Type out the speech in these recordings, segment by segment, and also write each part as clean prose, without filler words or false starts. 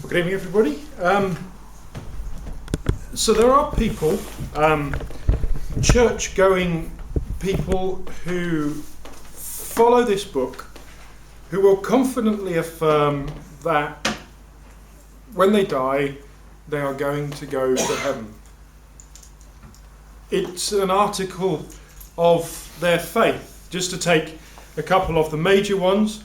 Good evening, everybody. So there are people, church-going people who follow this book, who will confidently affirm that when they die, they are going to go to heaven. It's an article of their faith. Just to take a couple of the major ones,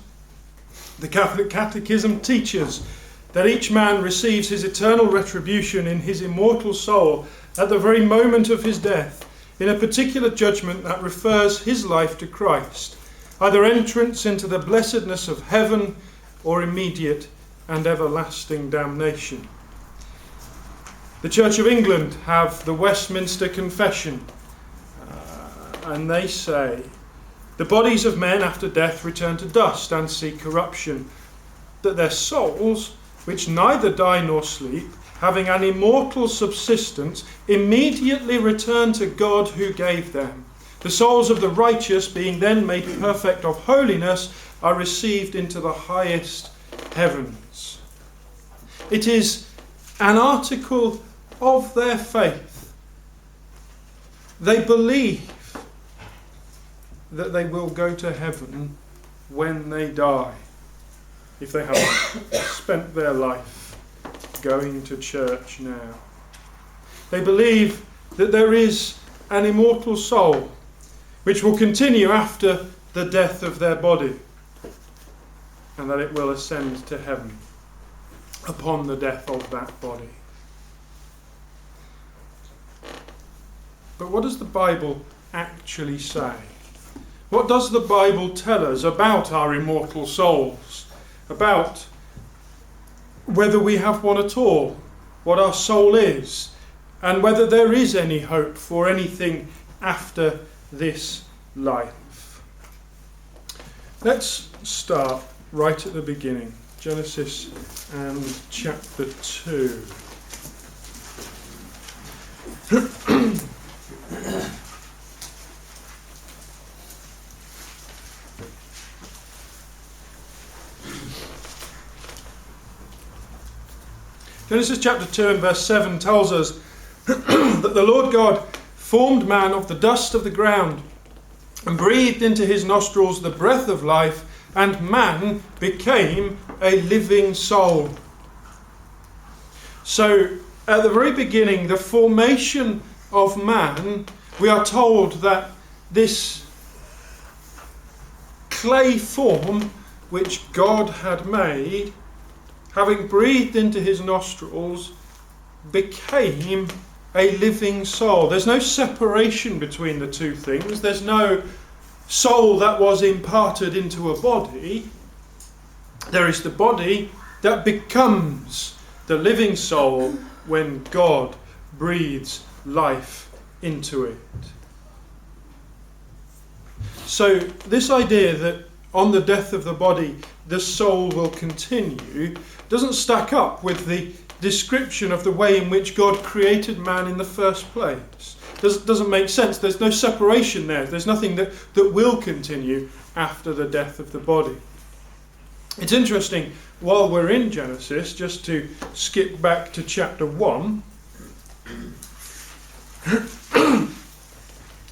the Catholic Catechism teaches that each man receives his eternal retribution in his immortal soul at the very moment of his death, in a particular judgment that refers his life to Christ, either entrance into the blessedness of heaven or immediate and everlasting damnation. The Church of England have the Westminster Confession, and they say, the bodies of men after death return to dust and see corruption, that their souls, which neither die nor sleep, having an immortal subsistence, immediately return to God who gave them. The souls of the righteous, being then made perfect of holiness, are received into the highest heavens. It is an article of their faith. They believe that they will go to heaven when they die, if they haven't spent their life going to church now. They believe that there is an immortal soul which will continue after the death of their body, and that it will ascend to heaven upon the death of that body. But what does the Bible actually say? What does the Bible tell us about our immortal souls? About whether we have one at all, what our soul is, and whether there is any hope for anything after this life. Let's start right at the beginning, Genesis and chapter 2. Genesis chapter 2 and verse 7 tells us that the Lord God formed man of the dust of the ground and breathed into his nostrils the breath of life, and man became a living soul. So at the very beginning, the formation of man, we are told that this clay form which God had made, having breathed into his nostrils, became a living soul. There's no separation between the two things. There's no soul that was imparted into a body. There is the body that becomes the living soul when God breathes life into it. So this idea that on the death of the body the soul will continue doesn't stack up with the description of the way in which God created man in the first place. Doesn't make sense. There's no separation there. There's nothing that will continue after the death of the body. It's interesting, while we're in Genesis, just to skip back to chapter 1,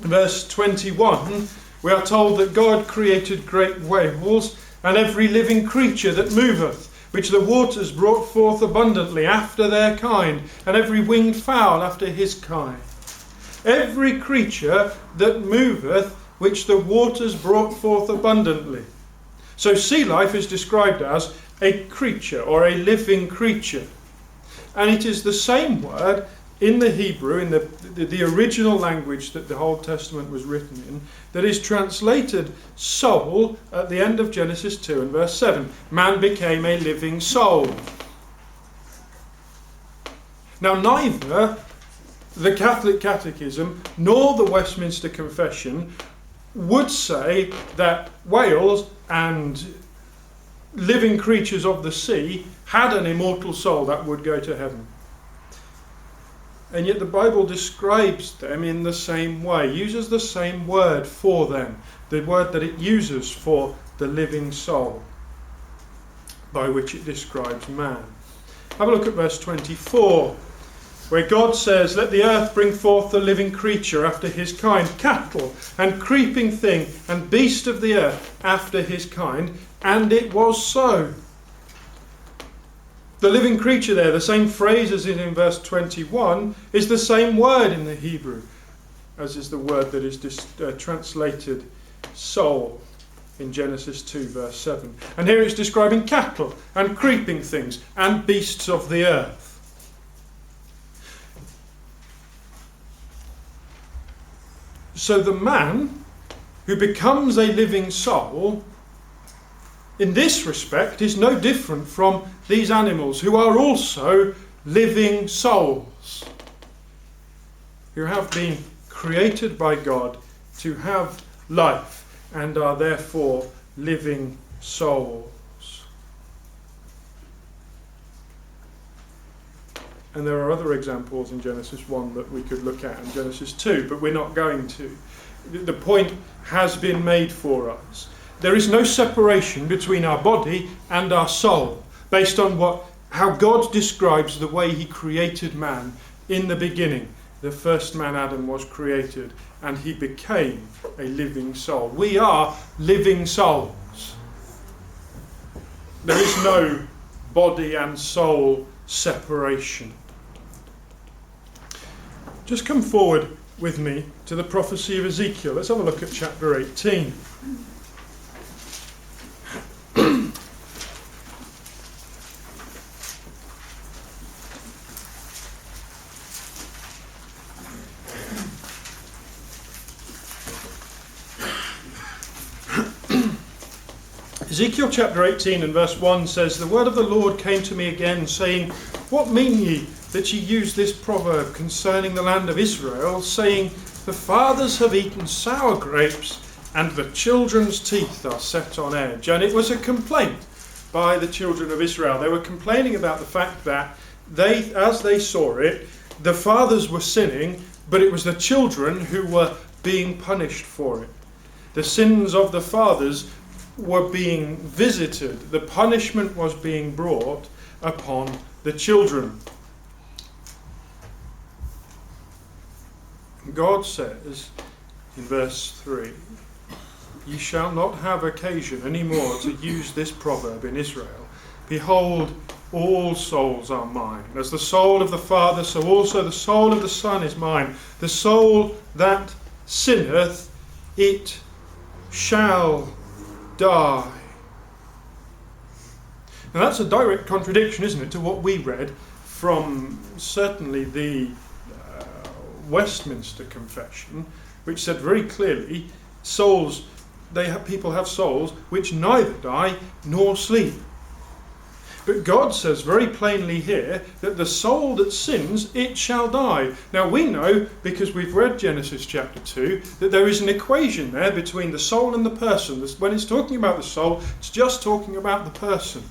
verse 21, we are told that God created great whales and every living creature that moveth, which the waters brought forth abundantly after their kind, and every winged fowl after his kind. Every creature that moveth, which the waters brought forth abundantly. So sea life is described as a creature or a living creature. And it is the same word in the Hebrew, in the original language that the Old Testament was written in, that is translated soul at the end of Genesis 2 and verse 7. Man became a living soul. Now neither the Catholic Catechism nor the Westminster Confession would say that whales and living creatures of the sea had an immortal soul that would go to heaven. And yet the Bible describes them in the same way, uses the same word for them, the word that it uses for the living soul, by which it describes man. Have a look at verse 24, where God says, "Let the earth bring forth the living creature after his kind, cattle and creeping thing and beast of the earth after his kind. And it was so." The living creature there, the same phrase as in verse 21, is the same word in the Hebrew as is the word that is translated soul in Genesis 2 verse 7. And here it's describing cattle and creeping things and beasts of the earth. So the man who becomes a living soul in this respect is no different from these animals who are also living souls, who have been created by God to have life and are therefore living souls. And there are other examples in Genesis 1 that we could look at in Genesis 2, but we're not going to. The point has been made for us. There is no separation between our body and our soul, based on how God describes the way he created man in the beginning. The first man, Adam, was created, and he became a living soul. We are living souls. There is no body and soul separation. Just come forward with me to the prophecy of Ezekiel. Let's have a look at chapter 18. Ezekiel chapter 18 and verse 1 says, "The word of the Lord came to me again, saying, What mean ye that ye use this proverb concerning the land of Israel, saying, The fathers have eaten sour grapes, and the children's teeth are set on edge." And it was a complaint by the children of Israel. They were complaining about the fact that as they saw it, the fathers were sinning, but it was the children who were being punished for it. The sins of the fathers were being visited. The punishment was being brought upon the children. God says in verse 3, "Ye shall not have occasion any more to use this proverb in Israel. Behold, all souls are mine. As the soul of the Father, so also the soul of the Son is mine. The soul that sinneth, it shall die." Now that's a direct contradiction, isn't it, to what we read from certainly the Westminster Confession, which said very clearly, people have souls which neither die nor sleep. But God says very plainly here that the soul that sins, it shall die. Now we know, because we've read Genesis chapter 2, that there is an equation there between the soul and the person. When it's talking about the soul, it's just talking about the person.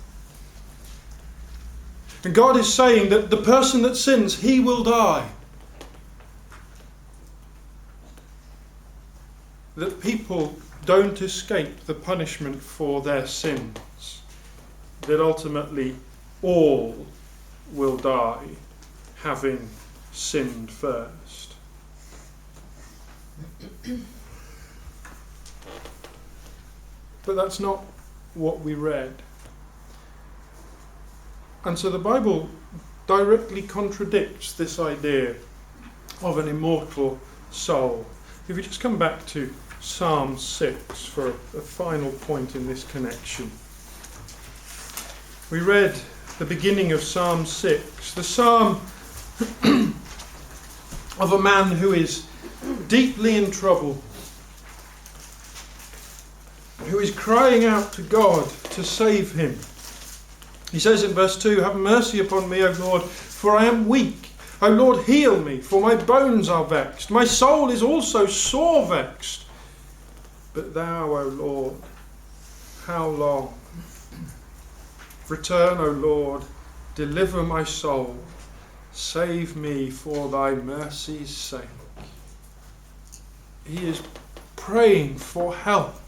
And God is saying that the person that sins, he will die. That people don't escape the punishment for their sins. That ultimately all will die having sinned first. But that's not what we read. And so the Bible directly contradicts this idea of an immortal soul. If we just come back to Psalm 6 for a final point in this connection. We read the beginning of Psalm 6, the psalm of a man who is deeply in trouble, who is crying out to God to save him. He says in verse 2, "Have mercy upon me, O Lord, for I am weak. O Lord, heal me, for my bones are vexed. My soul is also sore vexed. But thou, O Lord, how long? Return, O Lord, deliver my soul. Save me for thy mercy's sake." He is praying for help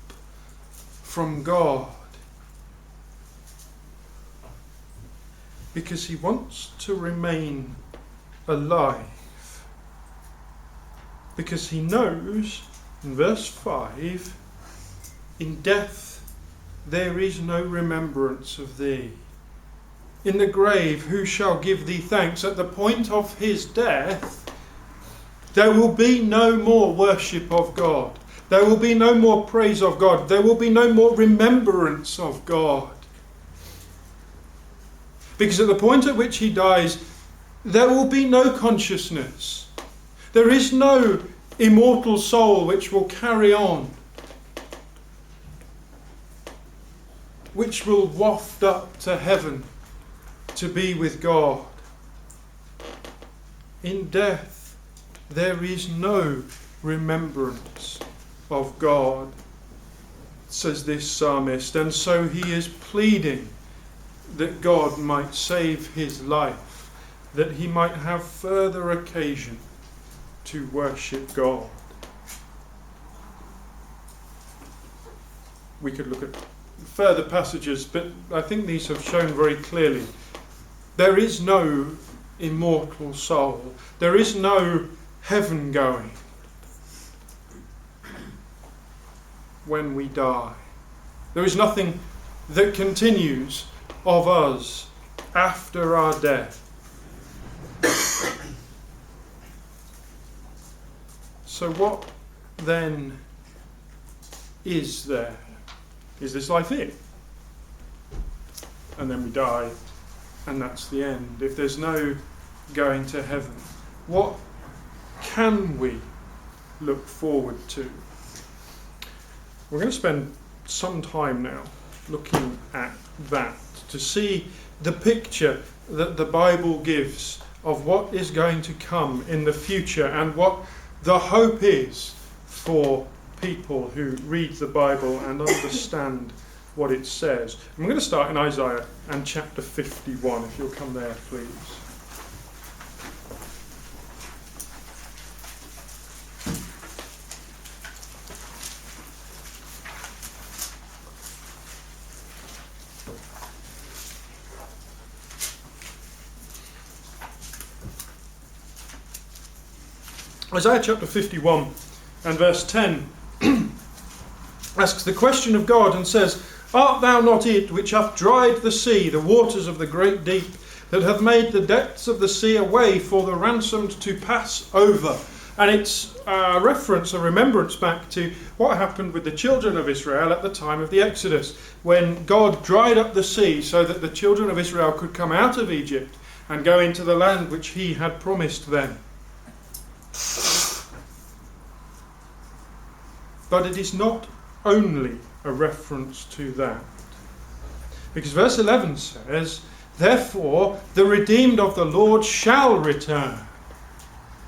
from God. because he wants to remain alive. Because he knows, in verse 5, in death there is no remembrance of thee. In the grave who shall give thee thanks? At the point of his death, there will be no more worship of God. There will be no more praise of God. There will be no more remembrance of God. Because at the point at which he dies, there will be no consciousness. There is no immortal soul which will carry on, which will waft up to heaven to be with God. In death, there is no remembrance of God, says this psalmist, and so he is pleading that God might save his life, that he might have further occasion to worship God. We could look at further passages, but I think these have shown very clearly there is no immortal soul. There is no heaven going when we die. There is nothing that continues of us after our death. So what then is there? Is this life it? And then we die, and that's the end. If there's no going to heaven, what can we look forward to? We're going to spend some time now looking at that to see the picture that the Bible gives of what is going to come in the future and what the hope is for people who read the Bible and understand what it says. I'm going to start in Isaiah and chapter 51, if you'll come there, please. Isaiah chapter 51 and verse 10 asks the question of God and says, Art thou not it which hath dried the sea, the waters of the great deep, that hath made the depths of the sea a way for the ransomed to pass over? And it's a reference, a remembrance back to what happened with the children of Israel at the time of the Exodus, when God dried up the sea so that the children of Israel could come out of Egypt and go into the land which he had promised them. But it is not only a reference to that. Because verse 11 says, Therefore the redeemed of the Lord shall return,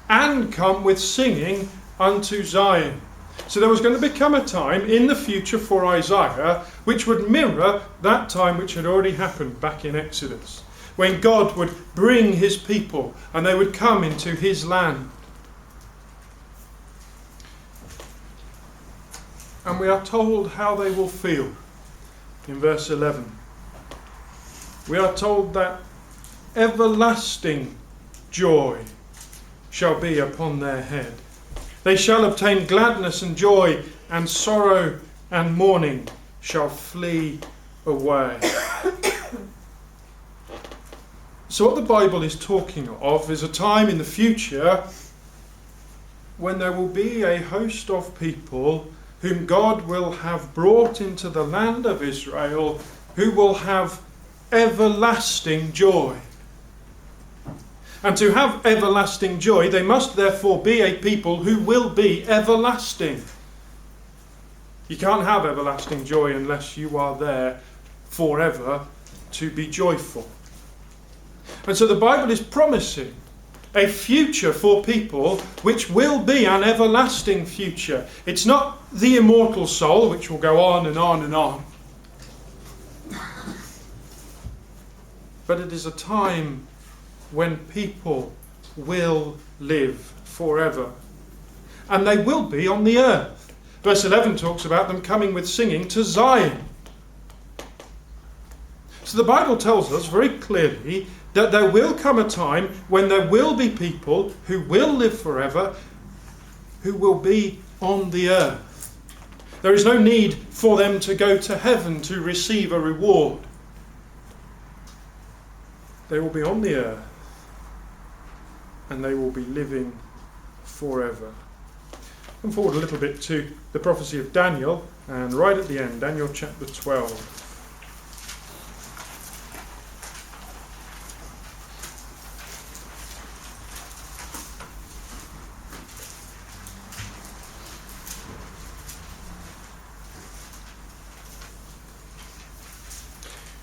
and come with singing unto Zion. So there was going to become a time in the future for Isaiah which would mirror that time which had already happened back in Exodus, when God would bring his people and they would come into his land. And we are told how they will feel in verse 11. We are told that everlasting joy shall be upon their head. They shall obtain gladness and joy, and sorrow and mourning shall flee away. So what the Bible is talking of is a time in the future when there will be a host of people whom God will have brought into the land of Israel, who will have everlasting joy. And to have everlasting joy, they must therefore be a people who will be everlasting. You can't have everlasting joy unless you are there forever to be joyful. And so the Bible is promising a future for people which will be an everlasting future. It's not the immortal soul which will go on and on and on. But it is a time when people will live forever. And they will be on the earth. Verse 11 talks about them coming with singing to Zion. So the Bible tells us very clearly that there will come a time when there will be people who will live forever, who will be on the earth. There is no need for them to go to heaven to receive a reward. They will be on the earth and they will be living forever. Come forward a little bit to the prophecy of Daniel, and right at the end, Daniel chapter 12.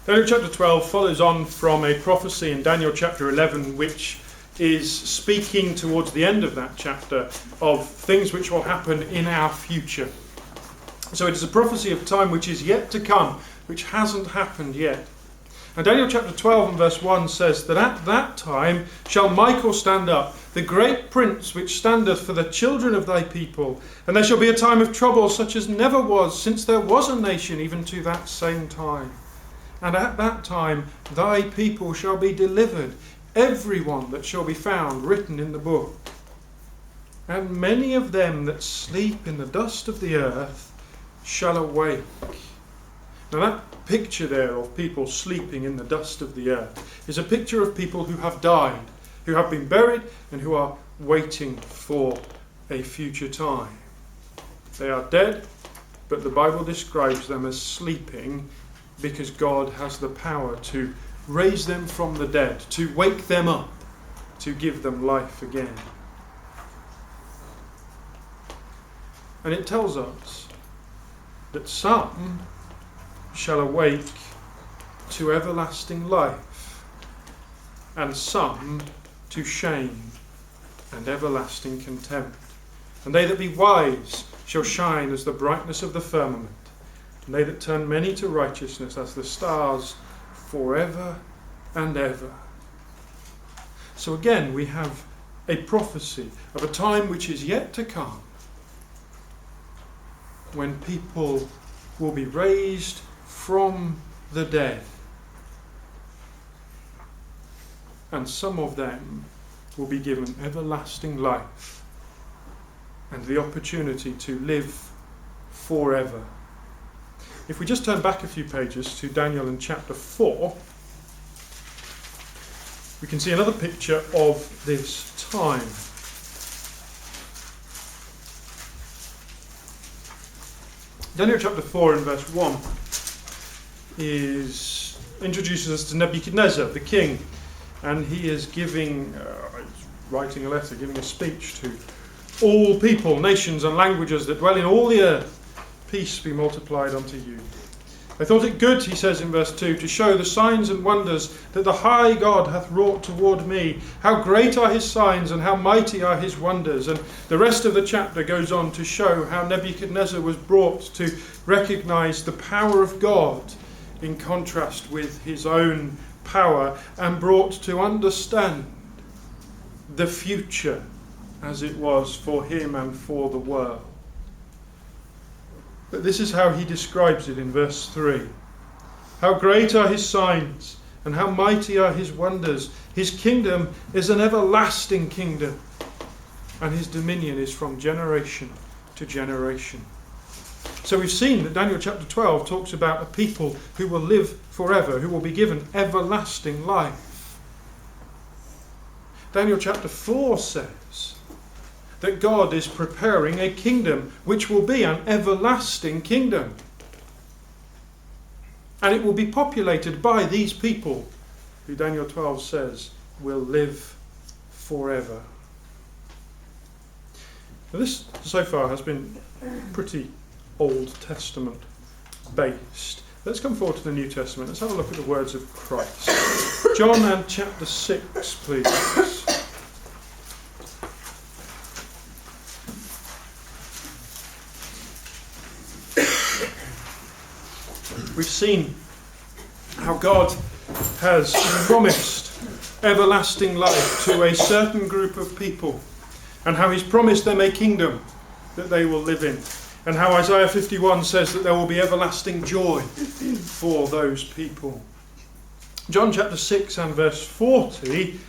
Daniel chapter 12 follows on from a prophecy in Daniel chapter 11, which is speaking towards the end of that chapter of things which will happen in our future. So it is a prophecy of time which is yet to come, which hasn't happened yet. And Daniel chapter 12 and verse 1 says that at that time shall Michael stand up, the great prince which standeth for the children of thy people. And there shall be a time of trouble such as never was, since there was a nation even to that same time. And at that time thy people shall be delivered, every one that shall be found written in the book. And many of them that sleep in the dust of the earth shall awake. Now that picture there of people sleeping in the dust of the earth is a picture of people who have died, who have been buried, and who are waiting for a future time. They are dead, but the Bible describes them as sleeping because God has the power to raise them from the dead, to wake them up, to give them life again. And it tells us that some shall awake to everlasting life, and some to shame and everlasting contempt. And they that be wise shall shine as the brightness of the firmament, and they that turn many to righteousness as the stars forever and ever. So again, we have a prophecy of a time which is yet to come, when people will be raised from the dead, and some of them will be given everlasting life and the opportunity to live forever. If we just turn back a few pages to Daniel in chapter 4, we can see another picture of this time. Daniel chapter 4 and verse 1 introduces us to Nebuchadnezzar, the king, and he is writing a letter, giving a speech to all people, nations and languages that dwell in all the earth. Peace be multiplied unto you. I thought it good, he says in verse 2, to show the signs and wonders that the high God hath wrought toward me. How great are his signs and how mighty are his wonders. And the rest of the chapter goes on to show how Nebuchadnezzar was brought to recognize the power of God in contrast with his own power, and brought to understand the future as it was for him and for the world. But this is how he describes it in verse 3. How great are his signs, and how mighty are his wonders. His kingdom is an everlasting kingdom, and his dominion is from generation to generation. So we've seen that Daniel chapter 12 talks about a people who will live forever, who will be given everlasting life. Daniel chapter 4 says that God is preparing a kingdom which will be an everlasting kingdom. And it will be populated by these people who Daniel 12 says will live forever. Now this so far has been pretty Old Testament based. Let's come forward to the New Testament. Let's have a look at the words of Christ. John and chapter 6, please. We've seen how God has promised everlasting life to a certain group of people, and how he's promised them a kingdom that they will live in, and how Isaiah 51 says that there will be everlasting joy for those people. John chapter 6 and verse 40,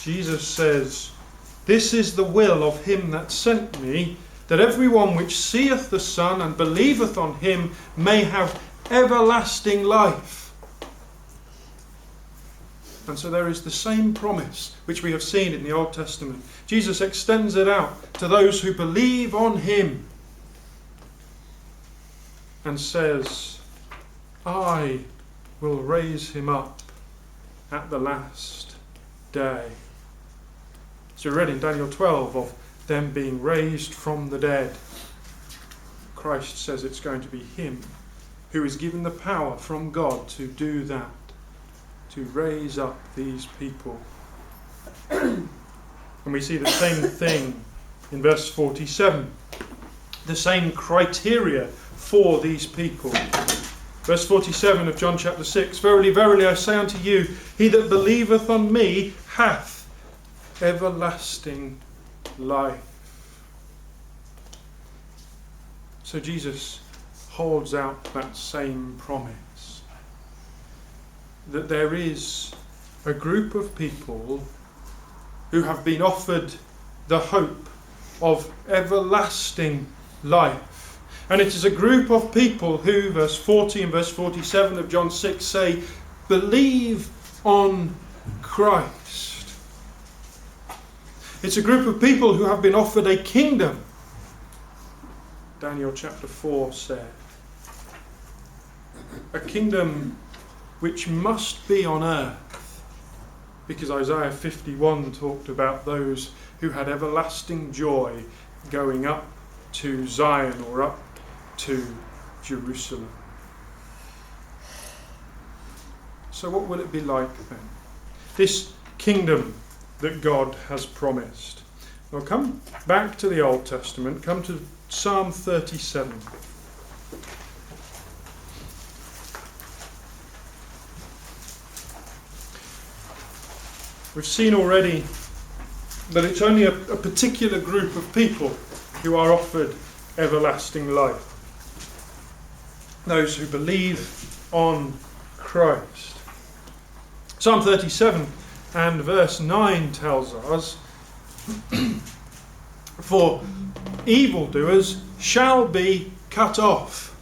Jesus says, "This is the will of him that sent me, that every one which seeth the Son and believeth on him may have everlasting life." And so there is the same promise which we have seen in the Old Testament. Jesus extends it out to those who believe on him and says, "I will raise him up at the last day." So we read in Daniel 12 of them being raised from the dead. Christ says it's going to be him who is given the power from God to do that, to raise up these people. And we see the same thing in verse 47. The same criteria for these people. Verse 47 of John chapter 6, "Verily, verily, I say unto you, he that believeth on me hath everlasting life." So Jesus holds out that same promise, that there is a group of people who have been offered the hope of everlasting life. And it is a group of people who, verse 40 and verse 47 of John 6 say, believe on Christ. It's a group of people who have been offered a kingdom. Daniel chapter 4 said, a kingdom which must be on earth, because Isaiah 51 talked about those who had everlasting joy going up to Zion or up to Jerusalem. So what will it be like then? This kingdom that God has promised. Well, come back to the Old Testament, come to Psalm 37. We've seen already that it's only a particular group of people who are offered everlasting life. Those who believe on Christ. Psalm 37 and verse 9 tells us, for evildoers shall be cut off,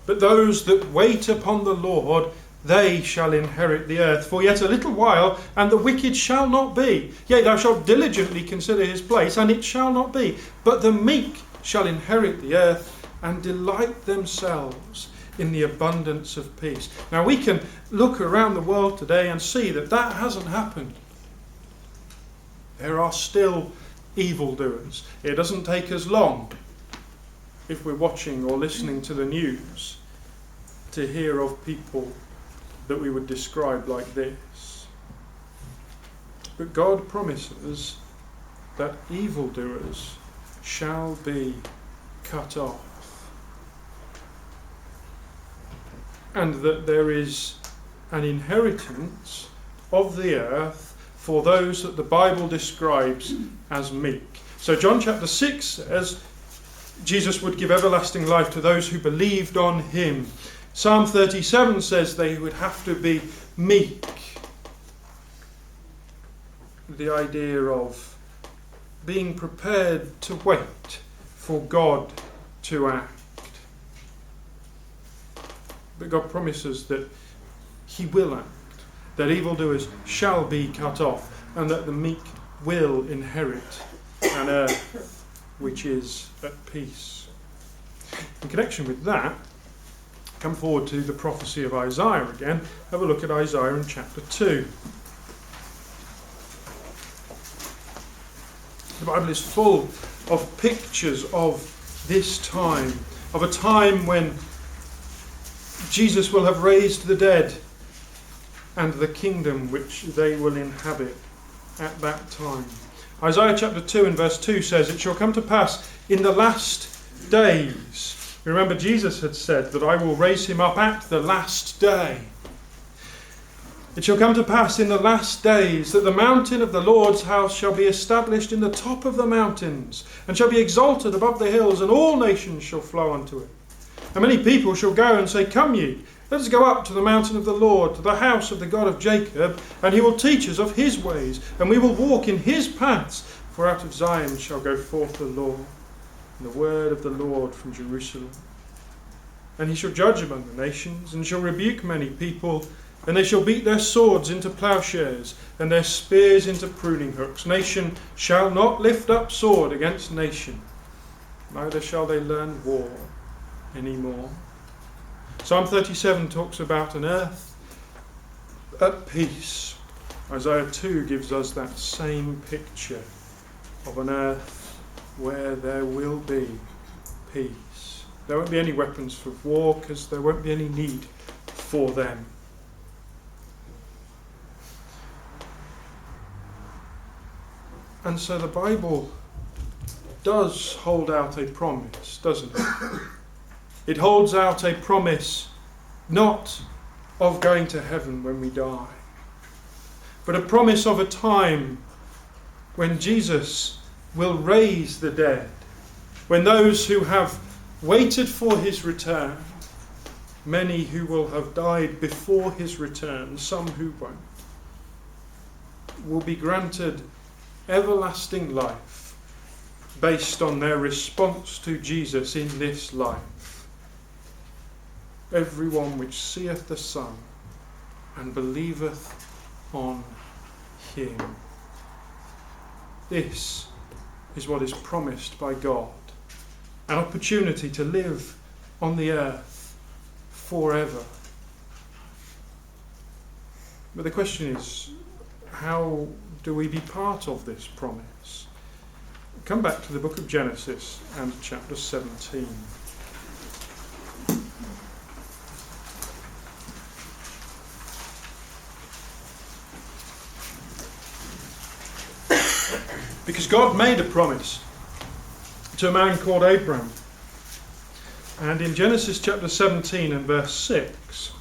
but those that wait upon the Lord, they shall inherit the earth. For yet a little while, and the wicked shall not be. Yea, thou shalt diligently consider his place, and it shall not be. But the meek shall inherit the earth, and delight themselves in the abundance of peace. Now we can look around the world today and see that that hasn't happened. There are still evildoers. It doesn't take us long, if we're watching or listening to the news, to hear of people that we would describe like this. But God promises that evildoers shall be cut off, and that there is an inheritance of the earth for those that the Bible describes as meek. So John chapter 6 says Jesus would give everlasting life to those who believed on him. Psalm 37 says they would have to be meek. The idea of being prepared to wait for God to act. But God promises that he will act, that evildoers shall be cut off, and that the meek will inherit an earth which is at peace. In connection with that, come forward to the prophecy of Isaiah again. Have a look at Isaiah in chapter 2. The Bible is full of pictures of this time, of a time when Jesus will have raised the dead and the kingdom which they will inhabit at that time. Isaiah chapter 2 and verse 2 says, it shall come to pass in the last days. Remember, Jesus had said that I will raise him up at the last day. It shall come to pass in the last days that the mountain of the Lord's house shall be established in the top of the mountains, and shall be exalted above the hills, and all nations shall flow unto it. And many people shall go and say, come ye, Let us go up to the mountain of the Lord, to the house of the God of Jacob, and he will teach us of his ways, and we will walk in his paths. For out of Zion shall go forth the law, and the word of the Lord from Jerusalem. And he shall judge among the nations, and shall rebuke many people, and they shall beat their swords into plowshares, and their spears into pruning hooks. Nation shall not lift up sword against nation, neither shall they learn war any more. Psalm 37 talks about an earth at peace. Isaiah 2 gives us that same picture of an earth where there will be peace. There won't be any weapons for war because there won't be any need for them. And so the Bible does hold out a promise, doesn't it? It holds out a promise not of going to heaven when we die, but a promise of a time when Jesus will raise the dead, when those who have waited for his return, many who will have died before his return, some who won't, will be granted everlasting life based on their response to Jesus in this life. Everyone which seeth the Son and believeth on him. This is what is promised by God. An opportunity to live on the earth forever. But the question is, how do we be part of this promise? Come back to the book of Genesis and chapter 17. Because God made a promise to a man called Abraham. And in Genesis chapter 17 and verse 6,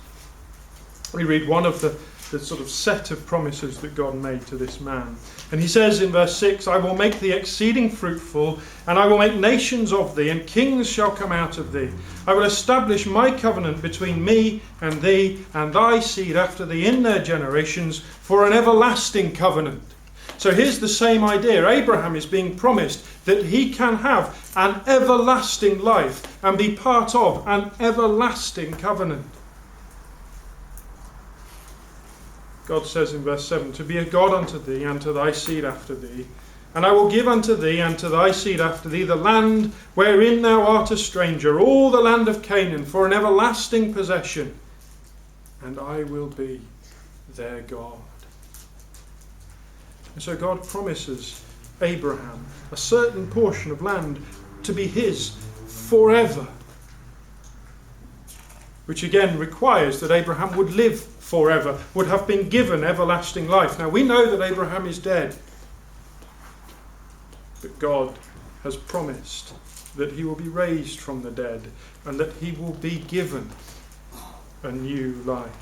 we read one of the sort of set of promises that God made to this man. And he says in verse 6, I will make thee exceeding fruitful, and I will make nations of thee, and kings shall come out of thee. I will establish my covenant between me and thee, and thy seed after thee in their generations, for an everlasting covenant. So here's the same idea. Abraham is being promised that he can have an everlasting life and be part of an everlasting covenant. God says in verse 7, to be a God unto thee and to thy seed after thee, and I will give unto thee and to thy seed after thee the land wherein thou art a stranger, all the land of Canaan, for an everlasting possession, and I will be their God. And so God promises Abraham a certain portion of land to be his forever, which again requires that Abraham would live forever, would have been given everlasting life. Now we know that Abraham is dead, but God has promised that he will be raised from the dead and that he will be given a new life.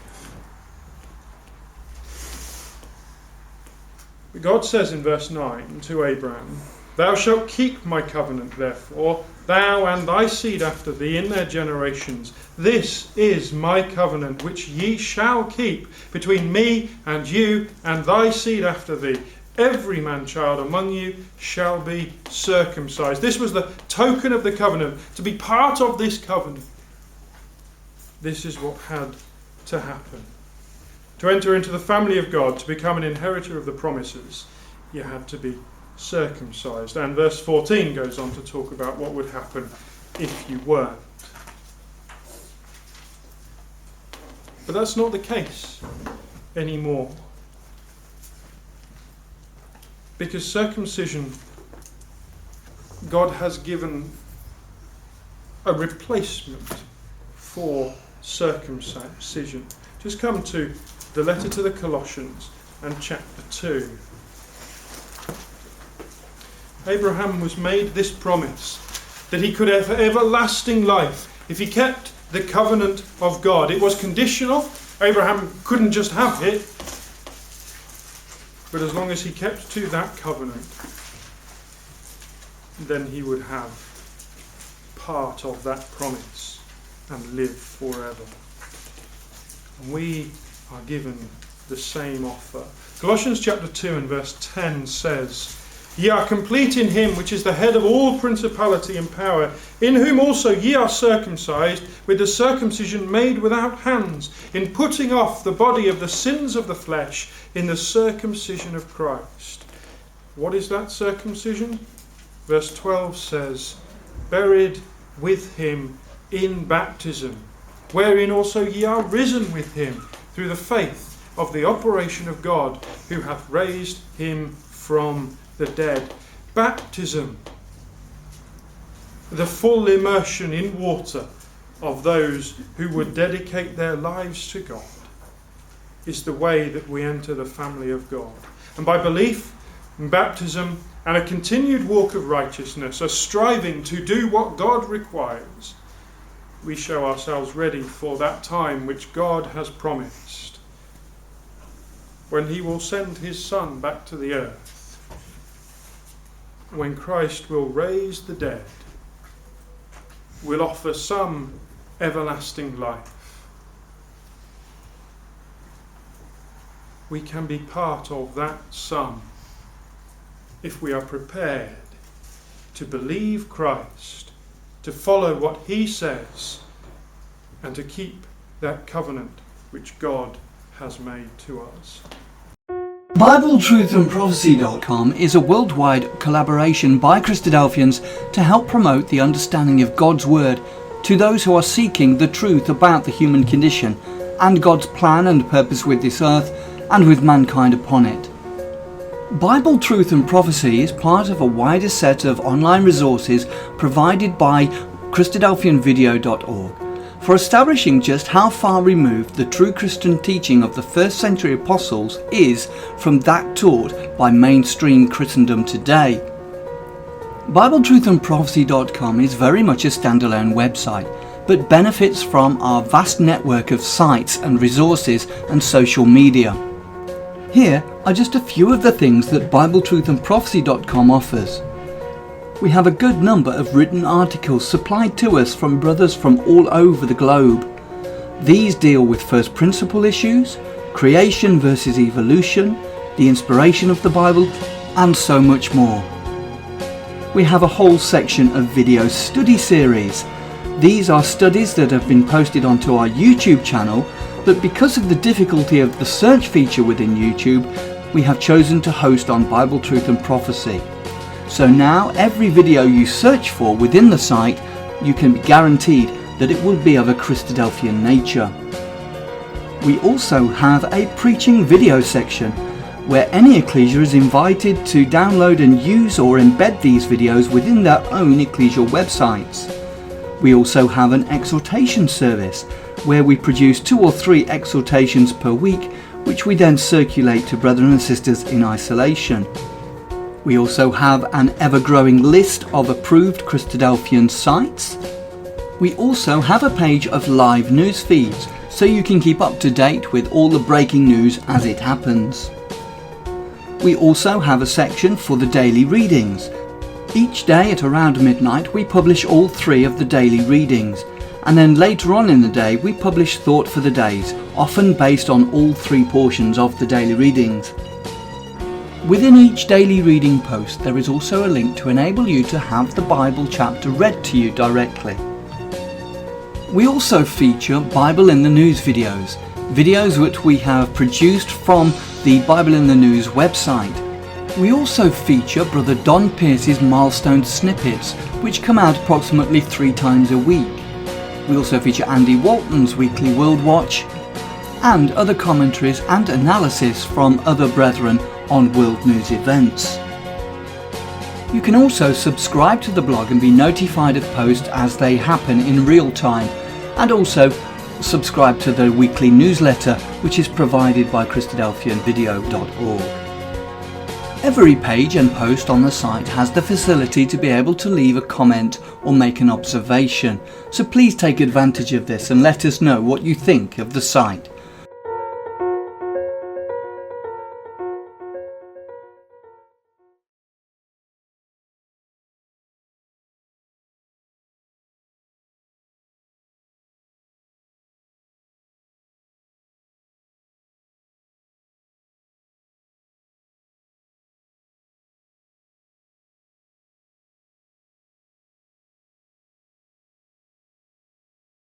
But God says in verse 9 to Abraham, thou shalt keep my covenant therefore, thou and thy seed after thee in their generations. This is my covenant which ye shall keep between me and you and thy seed after thee. Every man-child among you shall be circumcised. This was the token of the covenant. To be part of this covenant, this is what had to happen. To enter into the family of God, to become an inheritor of the promises, you had to be circumcised. And verse 14 goes on to talk about what would happen if you weren't. But that's not the case anymore. Because circumcision, God has given a replacement for circumcision. Just come to the letter to the Colossians and chapter 2. Abraham was made this promise that he could have everlasting life if he kept the covenant of God. It was conditional. Abraham couldn't just have it. But as long as he kept to that covenant, then he would have part of that promise and live forever. We are given the same offer. Colossians chapter 2 and verse 10 says, "Ye are complete in him which is the head of all principality and power, in whom also ye are circumcised with the circumcision made without hands, in putting off the body of the sins of the flesh in the circumcision of Christ." What is that circumcision? Verse 12 says, "Buried with him in baptism, wherein also ye are risen with him through the faith of the operation of God, who hath raised him from the dead." Baptism, the full immersion in water of those who would dedicate their lives to God, is the way that we enter the family of God. And by belief in baptism and a continued walk of righteousness, a striving to do what God requires, we show ourselves ready for that time which God has promised, when he will send his Son back to the earth, when Christ will raise the dead, will offer some everlasting life. We can be part of that some if we are prepared to believe Christ, to follow what he says, and to keep that covenant which God has made to us. BibleTruthAndProphecy.com is a worldwide collaboration by Christadelphians to help promote the understanding of God's Word to those who are seeking the truth about the human condition and God's plan and purpose with this earth and with mankind upon it. Bible Truth and Prophecy is part of a wider set of online resources provided by Christadelphianvideo.org for establishing just how far removed the true Christian teaching of the first century apostles is from that taught by mainstream Christendom today. BibleTruthAndProphecy.com is very much a standalone website, but benefits from our vast network of sites and resources and social media. Here are just a few of the things that BibleTruthAndProphecy.com offers. We have a good number of written articles supplied to us from brothers from all over the globe. These deal with first principle issues, creation versus evolution, the inspiration of the Bible, and so much more. We have a whole section of video study series. These are studies that have been posted onto our YouTube channel, but because of the difficulty of the search feature within YouTube, we have chosen to host on Bible Truth and Prophecy. So now every video you search for within the site, you can be guaranteed that it will be of a Christadelphian nature. We also have a preaching video section where any ecclesia is invited to download and use or embed these videos within their own ecclesial websites. We also have an exhortation service where we produce 2 or 3 exhortations per week, which we then circulate to brethren and sisters in isolation. We also have an ever-growing list of approved Christadelphian sites. We also have a page of live news feeds, so you can keep up to date with all the breaking news as it happens. We also have a section for the daily readings. Each day at around midnight we publish all 3 of the daily readings, and then later on in the day we publish thought for the days, often based on all 3 portions of the daily readings. Within each daily reading post there is also a link to enable you to have the Bible chapter read to you directly. We also feature Bible in the News videos which we have produced from the Bible in the News website. We also feature Brother Don Pierce's Milestones snippets, which come out approximately 3 times a week. We also feature Andy Walton's weekly World Watch and other commentaries and analysis from other brethren on world news events. You can also subscribe to the blog and be notified of posts as they happen in real time, and also subscribe to the weekly newsletter which is provided by Christadelphianvideo.org. Every page and post on the site has the facility to be able to leave a comment or make an observation, so please take advantage of this and let us know what you think of the site.